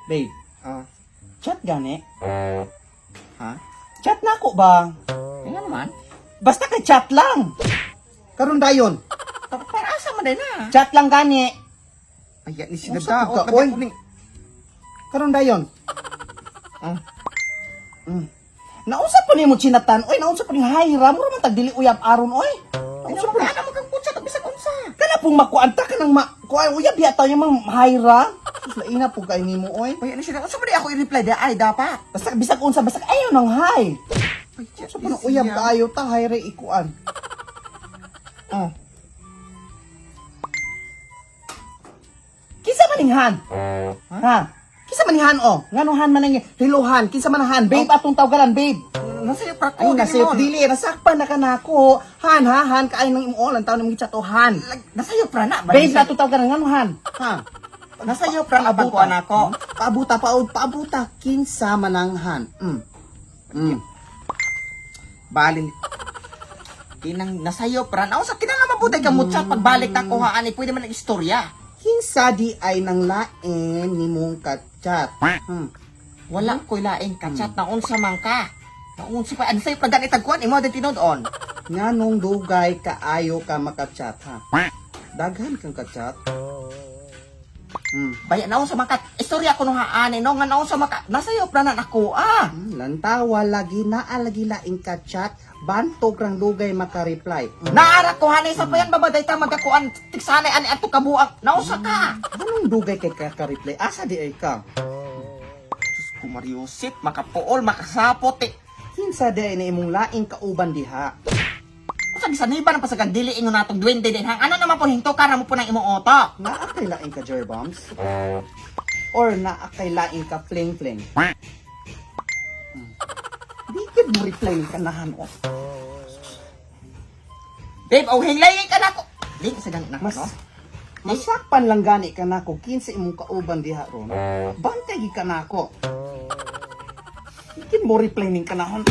Babe, Ah, chat gani? ha? Chat na ako ba? Nga naman. Basta kay chat lang. Karon dayon. Para asa man din na. Chat lang gani. Ayan ni Usa sinada. ka, oy. Karon dayon. Ah. Naunsa pa nimo chinatan? Oy, naunsa pa ning hayra mo man tag dili uyab aron oy. Naunsa pa na mo kang putsa bisag unsa. Kana pong makuanta ka nang kuay uyab yata yung mga hayra. Sus laina po kay nimo oy. Uy, ano siya? Unsa ba di ako i-reply di ay dapat. Basta bisag unsa basta ayaw nang hay. Uy, Sa puno uyab kaayo ta hayra ikuan. Ah. Kinsa man ning han? Ha? Kinsa man ning han o? Ngano han man ning hiluhan? Kinsa man ang han? Babe atong tawgalan, babe. Nasa'yo pa Ay ko nasayop dili nasakpan na kanako. Han ha, han kaay nang imo lang taon nang chat o han. Nasa'yo pra na. Babe ato tawgalan ngano han? Ha? Nasa'yo pra na ko anako. Paabuta paabuta kinsa man ang han. Balin. Kinang nasa'yo pra na. Sa kinang mabuday ka mo chat pagbalik na ko ha ani pwede man ang istorya. Kinsa di ay nang lain nimong kachat. Wala ko'y laing ka chat na unsa man ka. Naunsa pa ano sa'yo pag ganit tagkuan imo din tinod-on. Nganong dugay kaayo ka makachat ha? Daghan kang kachat. Baya naon sa maka istorya ko no haani no nga naon sa maka nasa'yo pra na ako Lantawa lagi naa lagi laing kachat. Bantog rang dugay makareply. Naara ko hanay sa payan babaday ta magkakuan tiksanay ani ato kabuang nausa ka. Anong dugay kay kakareply? Asa di ay ka? Sus ko Mariusit makapuol makasapot eh. Kinsa di ay na imong laing kauban diha? Usa gisaniban pa sa kagdili ingon natong 20 din hang ano naman po hinto ka na mo po ng imong otak. Naa kay laing ka Jerbombs? Or naa kay laing ka fling-fling? Di gid mo reply ng kanahan o. Babe og hinglay ka nako. Di sa ganit na Mas no. masakpan lang gani ka nako kinsa imong kauban diha ron. Bantay gid ka nako. Di mo reply ning kanahon.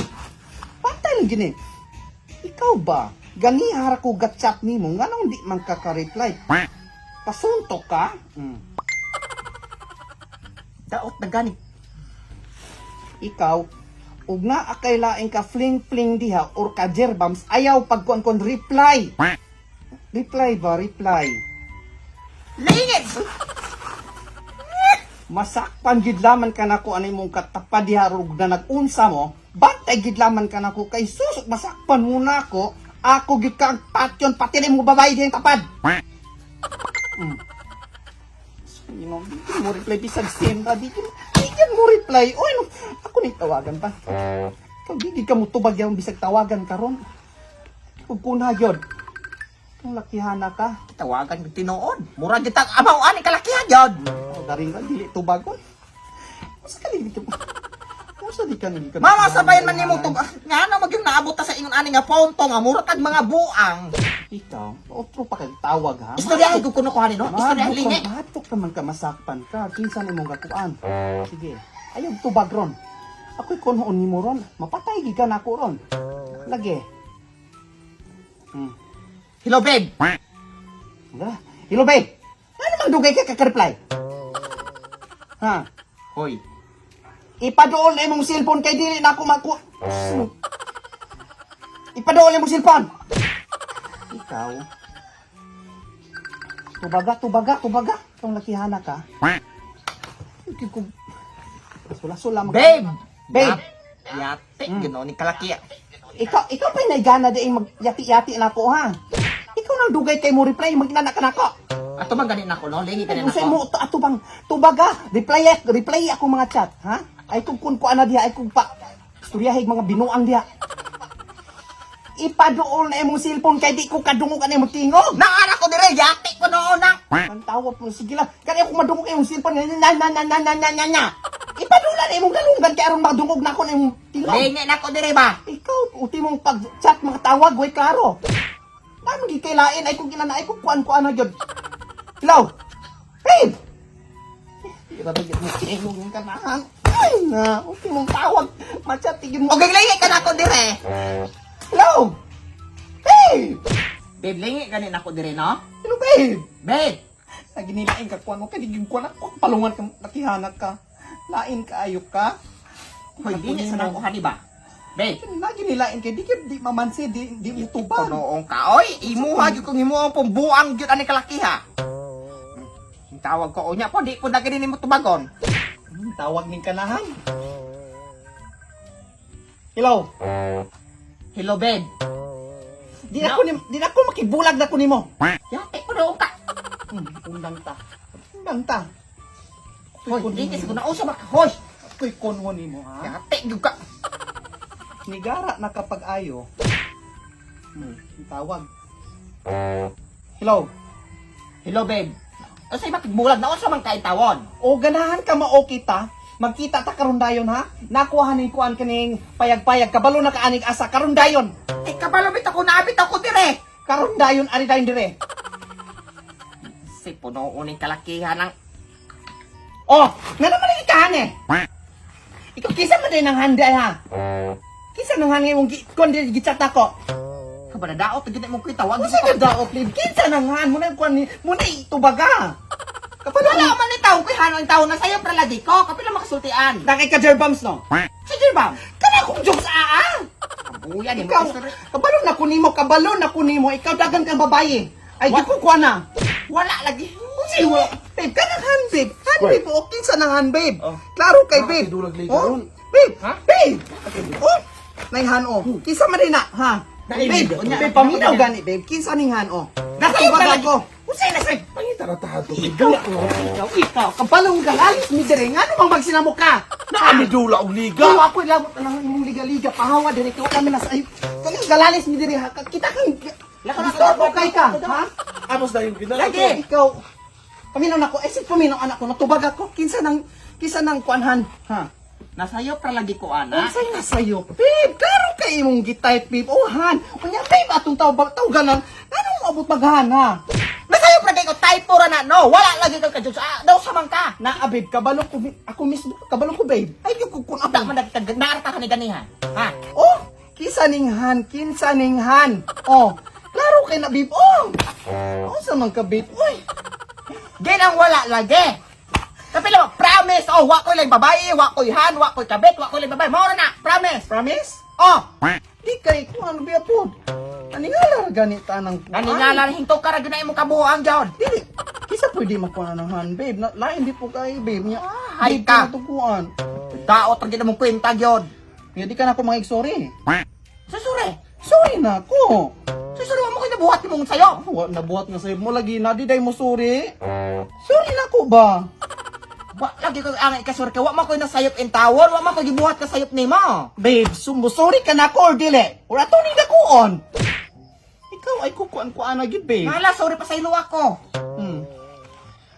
Bantay lang gini. Ikaw ba? Gani hara ko gatchat nimo nganong di man ka ka-reply? Pasuntok ka? Daot na gani. Ikaw ug naa kay laing ka fling-fling diha or ka Jerbombs ayaw pagkuan-kuan reply. Reply ba? Reply. Lingit. Masakpan gid laman ka nako ani mong katapad diha rug na nag-unsa mo. Bantay gid laman ka nako kay susok masakpan mo nako. Ako gid ka ang patyon pati ni mo babae diha tapad. You know, di mo reply bisag send di mo reply. Oy no, ako ni tawagan pa. Ikaw di gid ka mo tubag yang bisag tawagan karon. Ug kuna gyud. Kung lakihana ka, Tawagan ng tinuod. Mura gitang amaw ani kalakihan jud. daring ka dili tubag ko. Mas kali dito. Musa di ka nili ka. Mama sabayan man nimo tug nga na magyung naabot ta sa ingon ani nga ponto nga mura tag mga buang. Ikaw, otro pa kay tawag ha. Istoryahin ko kuno ko hani no. Istoryahin lingi. Matok naman ka masakpan ka. Kinsa nimong gakuan. Sige. Ayaw tubag ron. Ako'y kunhoon nimo ron. Mapatay gid ka nako ron. Lagi. Hello babe. Wala. Hello babe. Ano mang dugay ka ka-reply? Ha? Hoy. Ipaduol na imong cellphone kay dili na ako Ipaduol na imong cellphone. Ikaw. Tubaga. Kung nakihana ka. Ikaw ko. Sula-sula mag- Babe. Babe. Yate gino ni kalakiya. Ikaw pa naigana di mag-yati-yati na ako ha. Ikaw nang dugay kay mo reply magnana ka nako. Ato man ganin nako no. Lingi ganin Usay nako. mo ato bang tubaga, reply ako mga chat, ha? Ay kung ana diha, ay kung pa istoryahig mga binuang diha. Ipaduol na imong cellphone kay di ko kadungog ani mo tingog. Naara ko dire yate ko no na. Ang tawa po sige lang. Kani ako madungog imong cellphone na. Ipaduol na imong galunggan kay aron madungog na ako na imong tingog. Lingi nako dire ba. Ikaw uti mong pag-chat mga tawag way klaro. Naman gi kay lain ay kung kinana ay kung kuan na gyud. Hello. Babe. Ira ba gyud mo tingog ng kanahan. Ay na, uti mong tawag. Machat tigin mo. Okay lingi ka nako dire. Hello. Babe. Babe lingi ganin nako dire no. Hello babe. Babe. Naginilain ka kuan mo kay digig kuan ako palungan ka nakihanak ka. Lain kaayo ka. Hoy, di sa nakuha ni ba? Babe, Lagi nilain kay di mamansi, di utuban. noong ka, oy, imuha gyud kung himuang pumbuang gyud ani kalakiha. Ang tawag ko unya po, di po na gani mo tubagon. Tawag ning kanahan. Hello. Hello, babe. Di na ko makibulag na ko nimo. Yate ko noong ka. Undang ta. Undang ta. Hoy, di kasi ko na usa ba ka, hoy. Ako'y konwo nimo ha. Yate gyud ka. Nigara na kapag ayo. Tawag. Hello. Hello, babe. Usa ba bulag na usa man kay tawon. O ganahan ka mao kita. Magkita ta karon dayon ha. Nakuha ning kuan kaning payag-payag kabalo na kaanig asa karon dayon. Eh, kabalabit ako, naabit ako dire. Karon dayon ari dayon dire. Si puno uning kalakihan ng... Oh, nga naman ikahan eh. Ikaw kisa man din ng handa ha. Kisa nang hangin mong kon di gichat ako. Kabaladaot, gina mo kita, wag Usa ka daot lib. Kinsa nang han mo na kuan ni mo na itubaga. Kapalo Wala man ni tawo, kay hanon tawo na sayo praladi ko, kapila makasultian. Nakay ka Jerbams no. Si Jirbam, Kana kong jokes aa. kabuya ni mo Ikaw, istorya. kabalo na kunimo, ikaw dagan kang babae. Ay, di ko kuha na. Wala lagi. Kasi wala. Babe, kanang han, babe. Han, babe. Okay sa nang han, babe. Oh. Klaro kay, Ah, babe. kidulag lagi Oh, karon. babe. Ha? Babe. Oh, naihan, oh. Kisa man rin na, ha? Nainig. Babe, Unya, babe, paminaw unya. gani, babe. Kisa ning han, oh. Nasa Nasa iba baga lagi. ko. Usay na, sir. Pangitaratato. Ikaw. Kapalong galalis mi dire. Nga naman magsinamo ka. Naami dula og liga. Pero ako ilabot na lang imong liga-liga. Pahawa dire. Ikaw kami nasa ay. Kang galalis mi dire, ha? Kita kang... Lako na Istorbo kay ka, ha? Amos na yung ginala. Lagi. Ikaw, paminaw na ko, exit paminaw anak ko, natubag ako, kinsa nang kuanhan, ha? Nasayo pralagi ko ana. Unsay na sa'yo? Babe, klaro kay imong gitayt, babe, oh han, unya, babe, atong tawganan, anong abot maghan, ha? Nasayo pralagi ko typo ra na no. Wala lagi kang kadyo sa daw sa man ka. Na, babe, kabalo ko, ako mismo, kabalo ko, babe, ay, yung kukun Abda ako. man nagtag naarta ka ni ganiha. Ha? Oh, kinsa ning han, oh, klaro kay na, babe, oh, sa man ka, babe, oy, Ginang wala lagi. Kapila mo, promise. Oh, wa ko lang babae, wa ko han, wa ko kabit, wa ko lang babae. Mao na, promise. promise? Oh, Di kay, kung ano biya po, naningala ganita ng naningala hinto ka ra gyud na imong kabuang jud. Dili, kisa pwede makuha ng hand, babe. Lain di po kay, babe. Niya, Ay babe, ka. kinatukuan. Daot ra gyud mong kwenta jud. Kaya di ka na ako mag-sorry. Susure. Sorry na ako. Susure mo ko nabuhat imong sayo. Nabuhat nga sa'yo mo lagi na, di day mo sorry. Sorry na ako ba? Wa lagi ko ang ikasur ka, wa man ko nasayop in tawon, wa man ko gibuhat ka sayop nimo. Babe, sorry ka na ako or dili? Or ato ni dakuon? Ikaw ay kukuan-kuan na gid, babe. Hala, sorry pa saylo ako.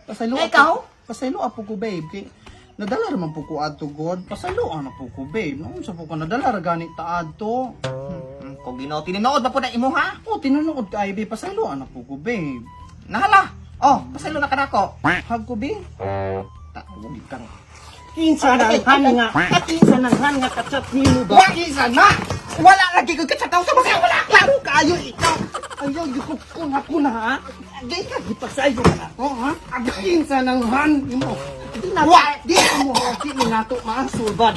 Pasaylo Eh, ikaw? Pasaylo po ko, babe. Kay nadala raman po ko adto god. Pasaylo na po ko, babe. Noon sa po ka nadala ra gani ta adto. Kung Ginoo tininood ba po na imo ha? Oh, tinunood ka, babe. Pasaylo na po ko, babe. Nahala. Oh, pasaylo na kanako. Hag ko, babe. Tawag kang. Kinsa nang han nga. Kinsa nang han nga kachat nimo ba? Wa kinsa na. Wala lagi ko katsataw sa mga wala. Klaro kayo ikaw. Ayaw gikukun ako na ha. Di ka gipasayo ka na. Oh, ha? Ang kinsa nang han mo. Di na di mo di ni nato maasubad.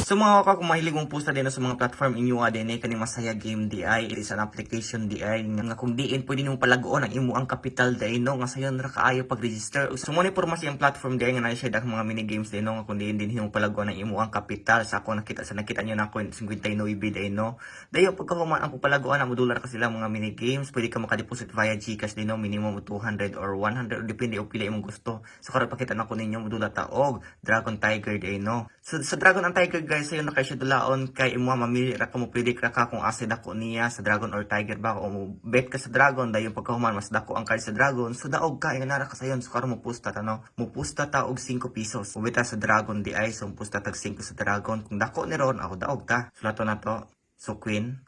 So mga kaka, kung mahilig mong pusta din sa mga platform inyo din kaning masaya game di ay, it is an application di ay nga kung diin pwede nimo palaguon ang imo ang kapital di no nga sayon ra kaayo pag-register. So mo ni pormasy ang platform di ay nga na-share ang mga mini games di no nga kung diin din nimo palaguon ang imo ang kapital sa ako nakita niyo na ako 59 di no. Dayo pagkahuman ang palaguan ang modular ka sila mga mini games, pwede ka maka-deposit via GCash di no, minimum 200 or 100 or depende o pila imong gusto. So karon pakita na ko ninyo modular ta og Dragon Tiger di no. So sa Dragon and Tiger guys, sayo na kayo siya dulaon kay imo mamili ra ka mo pwede ra ka kung asa dako niya sa Dragon or Tiger ba o mo bet ka sa Dragon dayon pagkahuman mas dako ang card sa Dragon, so daog ka nga nara ka sayon. So karon mo pusta ta no, mo pusta ta og 5 pesos ubita sa Dragon di ay, so mo pusta tag 5 sa Dragon kung dako ni ron ako daog ta. So lato na to, so Queen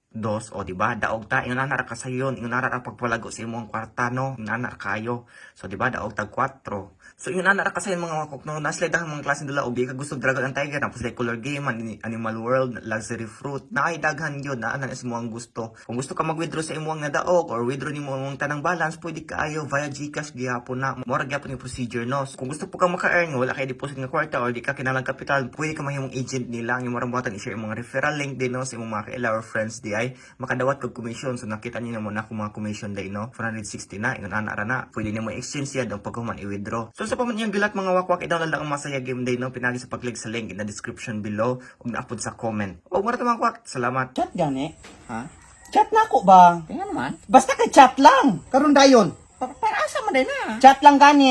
dos o diba daog ta ingon na ra ka sayon, ingon na ra pagpalago sa imong kwarta no, ingon na kayo. So diba daog tag 4, So yun ana ra kasi yung mga wakok no naslidahan mga klase dala obi ka gusto Dragon and Tiger tapos like Color Game, Animal World, Luxury Fruit, na ay daghan yun na ana mo ang gusto. Kung gusto ka mag-withdraw sa imong nga daog or withdraw nimo ang tanang balance, pwede kaayo via GCash gihapon na. Mora gyapon yung procedure no. So, kung gusto po ka maka-earn wala kay deposit nga kwarta or di ka kinalang kapital, pwede ka mahimong agent nila ang imong buhatan i-share yung mga referral link din no sa imong mga kaila or friends di ay makadawat kag commission. So nakita niyo na mo na kung mga commission day no 460 na ingon ana ra na. Pwede nimo exchange yan ang paghuman i-withdraw. So sa paman gilat mga wakwak i-download lang ang Masaya Game Day no pinagi sa pag-click sa link in the description below ug na-upload sa comment. O mga mga wakwak, salamat. Chat gani. Ha? Chat na ako ba? Kaya naman. Basta kay chat lang. Karon dayon. Para asa man din na. Chat lang gani.